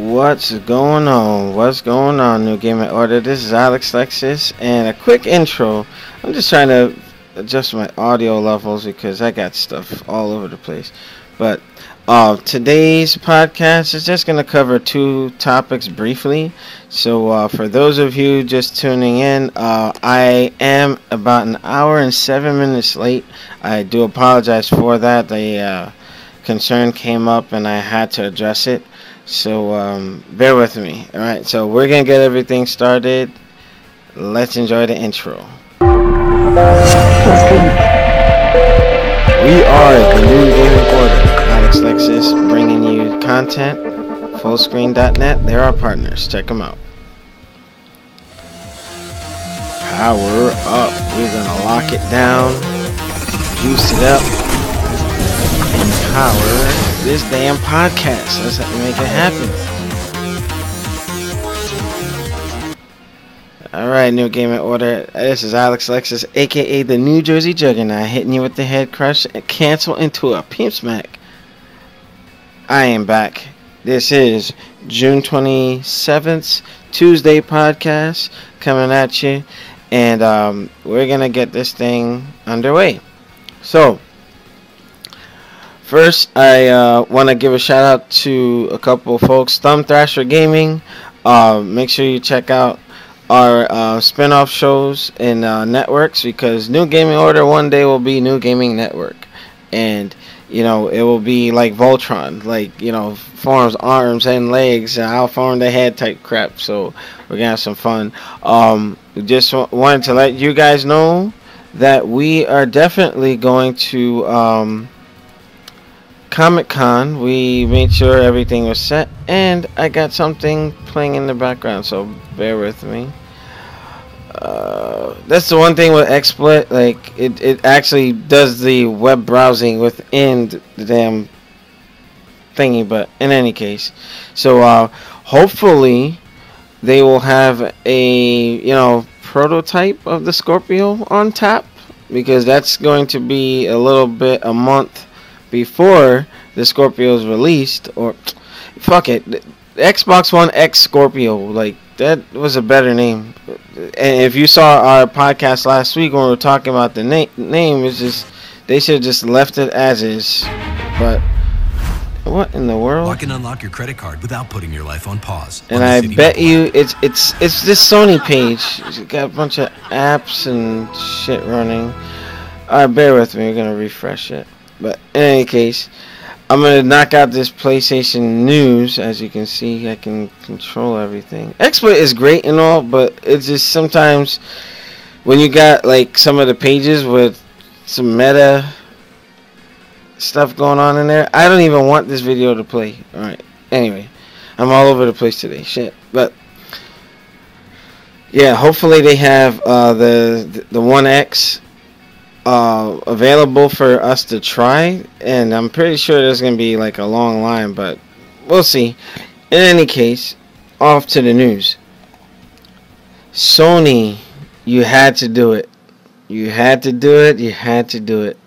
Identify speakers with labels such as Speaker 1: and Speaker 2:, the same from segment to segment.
Speaker 1: What's going on? What's going on, New Gaming Order? This is Alex Lexus, and a quick intro. I'm just trying to adjust my audio levels because I got stuff all over the place. But today's podcast is just going to cover two topics briefly. So for those of you just tuning in, I am about an hour and 7 minutes late. I do apologize for that. The concern came up and I had to address it. So bear with me. Alright, so we're going to get everything started. Let's enjoy the intro. We are the New Gaming Order. Alex Lexus bringing you content. Fullscreen.net. They're our partners. Check them out. Power up. We're going to lock it down. Juice it up. Empower this damn podcast. Let's make it happen. Alright, New Gaming Order. This is Alex Lexus, aka the New Jersey Juggernaut, hitting you with the head crush and cancel into a pimp smack. I am back. This is June 27th, Tuesday podcast coming at you. And we're going to get this thing underway. So, first, I want to give a shout out to a couple of folks. Thumb Thrasher Gaming. Make sure you check out our spin-off shows and networks, because New Gaming Order one day will be New Gaming Network. And, you know, it will be like Voltron. Like, you know, forms arms and legs, and I'll form the head type crap. So, we're going to have some fun. Just wanted to let you guys know that we are definitely going to Comic-Con. We made sure everything was set, and I got something playing in the background, so bear with me. That's the one thing with XSplit, like it actually does the web browsing within the damn thingy. But in any case, so hopefully they will have a prototype of the Scorpio on tap, because that's going to be a month before the Scorpio is released. Or fuck it, the Xbox One X Scorpio, like that was a better name. And if you saw our podcast last week when we were talking about the name, it's just they should have just left it as is. But what in the world?
Speaker 2: Lock and unlock your credit card without putting your life on pause.
Speaker 1: And I bet you it's this Sony page. It's got a bunch of apps and shit running. Alright, bear with me. We're gonna refresh it. But in any case, I'm going to knock out this PlayStation news. As you can see, I can control everything. XSplit is great and all, but it's just sometimes when you got like some of the pages with some meta stuff going on in there, I don't even want this video to play. Alright, anyway, I'm all over the place today. Shit. But yeah, hopefully they have the One X available for us to try, and I'm pretty sure there's gonna be like a long line, but we'll see. In any case, off to the news. Sony, you had to do it. You had to do it. You had to do it.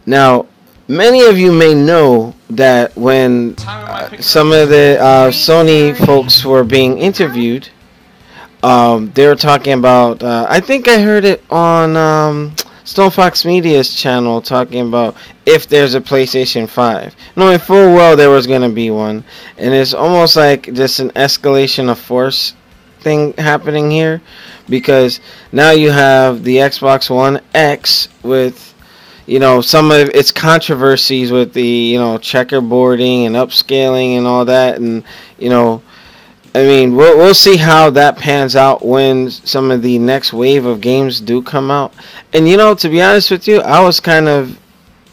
Speaker 1: Now, many of you may know that when some of the Sony folks were being interviewed, they were talking about, I think I heard it on Stone Fox Media's channel, talking about if there's a PlayStation 5. Knowing full well there was going to be one. And it's almost like just an escalation of force thing happening here. Because now you have the Xbox One X with, some of its controversies with the, checkerboarding and upscaling and all that. And, I mean, we'll see how that pans out when some of the next wave of games do come out. And, to be honest with you, I was kind of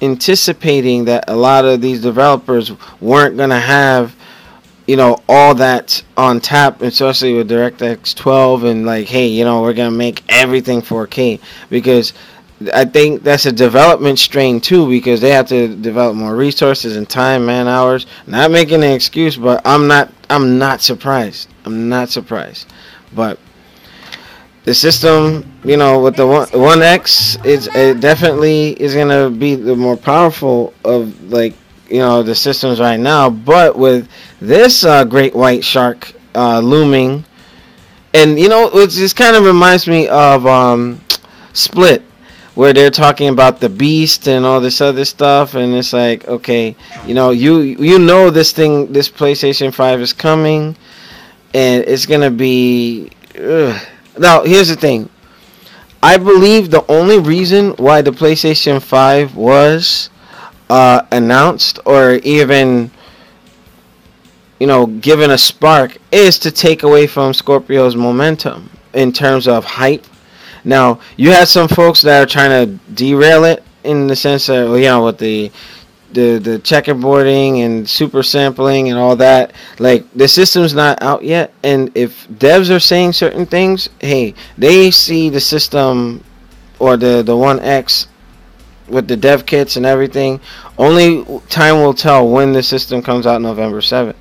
Speaker 1: anticipating that a lot of these developers weren't going to have, all that on tap, especially with DirectX 12 and like, hey, we're going to make everything 4K. Because I think that's a development strain too, because they have to develop more resources and time, man hours. Not making an excuse, but I'm not surprised. I'm not surprised. But the system, with the One X, it definitely is gonna be the more powerful of like the systems right now. But with this great white shark looming, and it just kind of reminds me of Split, where they're talking about the beast and all this other stuff, and it's like, okay, this PlayStation 5 is coming, and it's gonna be. Now, here's the thing. I believe the only reason why the PlayStation 5 was announced, or even given a spark, is to take away from Scorpio's momentum in terms of hype. Now, you had some folks that are trying to derail it in the sense that, with the checkerboarding and super sampling and all that. Like, the system's not out yet, and if devs are saying certain things, hey, they see the system or the One X with the dev kits and everything. Only time will tell when the system comes out November 7th.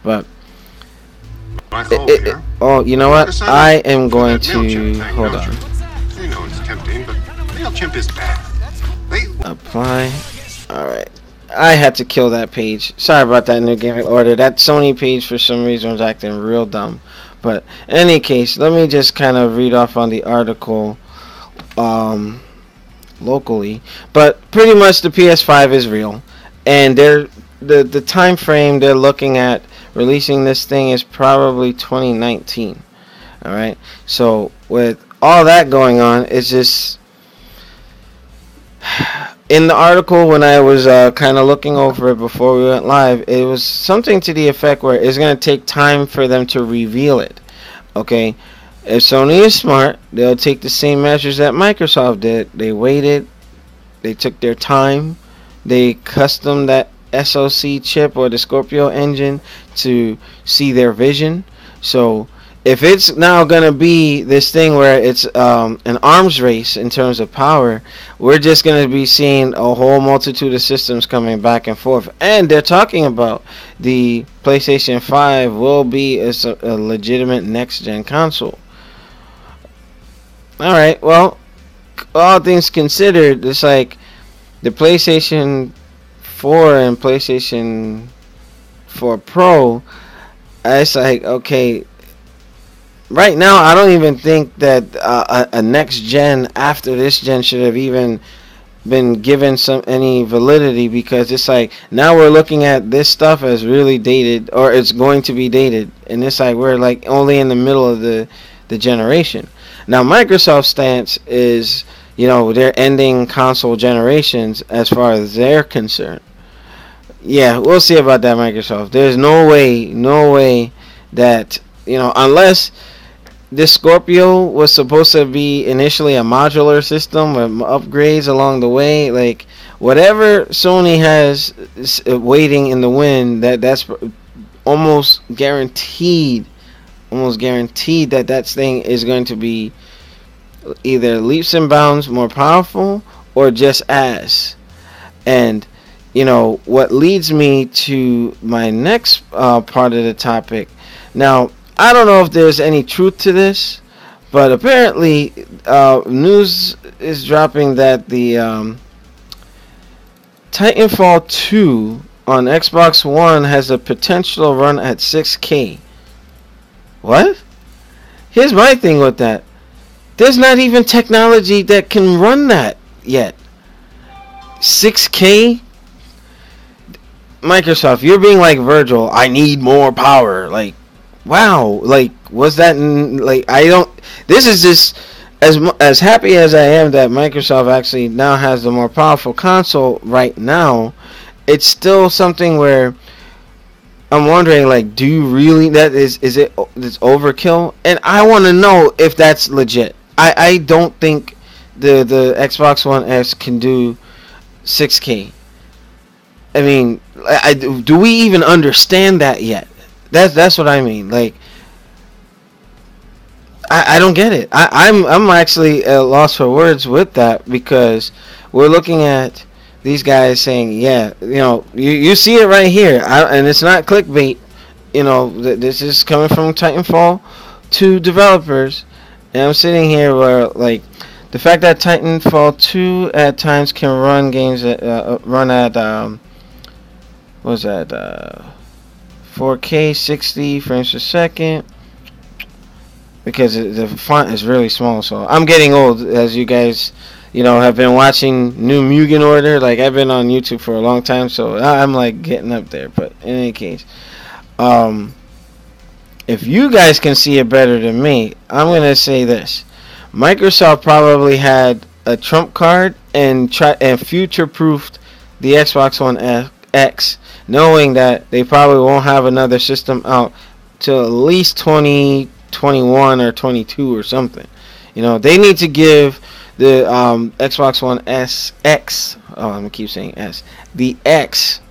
Speaker 1: But you know what? I am going to hold on.
Speaker 3: You know it's tempting, but MailChimp is bad.
Speaker 1: Apply. All right. I had to kill that page. Sorry about that, New Gaming Order. That Sony page for some reason was acting real dumb. But in any case, let me just kind of read off on the article locally. But pretty much the PS5 is real, and the time frame they're looking at releasing this thing is probably 2019. All right. So with all that going on, it's just in the article, when I was kind of looking over it before we went live, it was something to the effect where it's going to take time for them to reveal it. Okay, if Sony is smart, they'll take the same measures that Microsoft did. They waited, they took their time, they custom that SoC chip or the Scorpio engine to see their vision. So if it's now going to be this thing where it's an arms race in terms of power, we're just going to be seeing a whole multitude of systems coming back and forth. And they're talking about the PlayStation 5 will be a legitimate next-gen console. Alright, well, all things considered, it's like the PlayStation 4 and PlayStation 4 Pro, it's like, okay, right now, I don't even think that a next gen after this gen should have even been given any validity, because it's like now we're looking at this stuff as really dated, or it's going to be dated, and it's like we're like only in the middle of the generation. Now, Microsoft's stance is, they're ending console generations as far as they're concerned. Yeah, we'll see about that, Microsoft. There's no way that, unless this Scorpio was supposed to be initially a modular system with upgrades along the way. Like, whatever Sony has waiting in the wind, that's almost guaranteed that thing is going to be either leaps and bounds more powerful or just as. And, what leads me to my next part of the topic. Now, I don't know if there's any truth to this, but apparently news is dropping that the Titanfall 2 on Xbox One has a potential run at 6K. What? Here's my thing with that. There's not even technology that can run that yet. 6K? Microsoft, you're being like Virgil. I need more power. Like, wow, like, was that, like, this is just, as happy as I am that Microsoft actually now has the more powerful console right now, it's still something where I'm wondering, like, do you really, it's overkill? And I want to know if that's legit. I don't think the Xbox One S can do 6K. I mean, do we even understand that yet? That's what I mean. Like, I don't get it. I'm actually at a loss for words with that, because we're looking at these guys saying, yeah, you see it right here, and it's not clickbait. This is coming from Titanfall 2 developers, and I'm sitting here where, like, the fact that Titanfall 2 at times can run games run at what was that? 4K 60 frames per second. Because the font is really small, so I'm getting old, as you guys, have been watching Newgamingorder. Like, I've been on YouTube for a long time, so I'm like getting up there. But in any case, if you guys can see it better than me, I'm gonna say this: Microsoft probably had a trump card and future-proofed the Xbox One X, knowing that they probably won't have another system out till at least 2021 or 22 or something. They need to give the Xbox One X. Oh, I'm gonna keep saying S. The X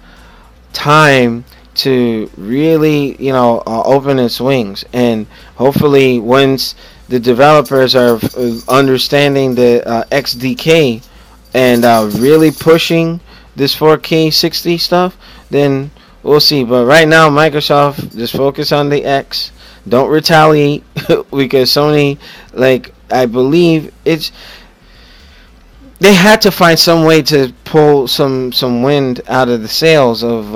Speaker 1: time to really, open its wings, and hopefully once the developers are understanding the XDK and really pushing this 4K 60 stuff, then we'll see. But right now, Microsoft just focus on the X. Don't retaliate because Sony, I believe they had to find some way to pull some wind out of the sails of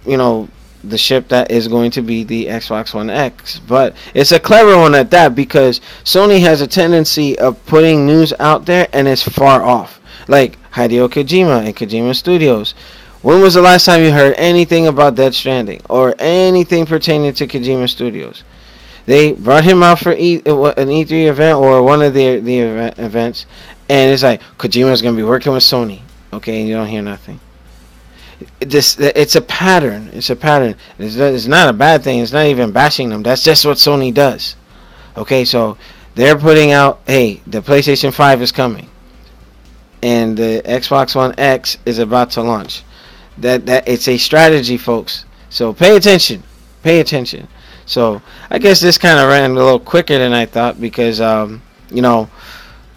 Speaker 1: the ship that is going to be the Xbox One X. But it's a clever one at that, because Sony has a tendency of putting news out there and it's far off. Like Hideo Kojima and Kojima Studios. When was the last time you heard anything about Death Stranding or anything pertaining to Kojima Studios? They brought him out for an E3 event or one of the events, and it's like Kojima's going to be working with Sony. Okay, and you don't hear nothing. It's a pattern. It's a pattern. It's not a bad thing. It's not even bashing them. That's just what Sony does. Okay, so they're putting out, hey, the PlayStation 5 is coming, and the Xbox One X is about to launch. That it's a strategy, folks. So pay attention. Pay attention. So I guess this kind of ran a little quicker than I thought, because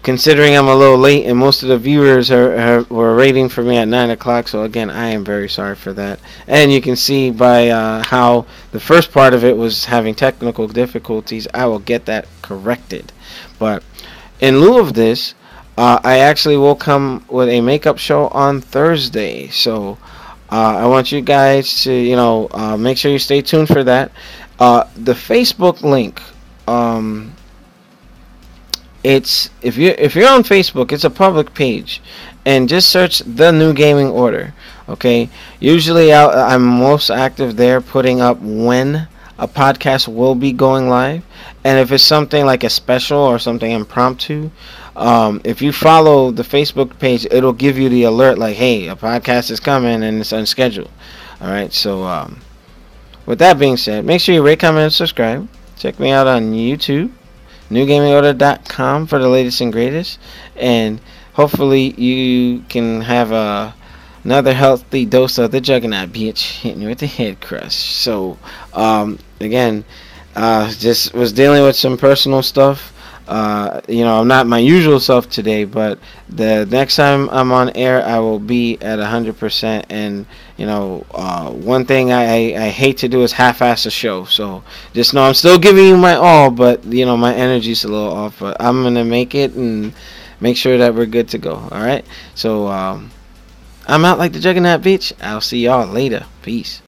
Speaker 1: considering I'm a little late and most of the viewers were waiting for me at 9 o'clock. So again, I am very sorry for that. And you can see by how the first part of it was having technical difficulties, I will get that corrected. But in lieu of this, I actually will come with a makeup show on Thursday. So I want you guys to make sure you stay tuned for that. The Facebook link, it's if you're on Facebook, it's a public page, and just search the New Gaming Order. Okay, usually I'm most active there, putting up when a podcast will be going live, and if it's something like a special or something impromptu, if you follow the Facebook page, it'll give you the alert like, hey, a podcast is coming and it's unscheduled. All right, so with that being said, make sure you rate, comment, and subscribe. Check me out on YouTube, Newgamingorder.com, for the latest and greatest. And hopefully you can have another healthy dose of the Juggernaut, bitch, hitting you with the head crush. So, again, just was dealing with some personal stuff. I'm not my usual self today, but the next time I'm on air, I will be at 100%. And one thing I hate to do is half-ass a show. So just know I'm still giving you my all, but my energy's a little off. But I'm gonna make it and make sure that we're good to go. All right. So I'm out like the Juggernaut, bitch. I'll see y'all later. Peace.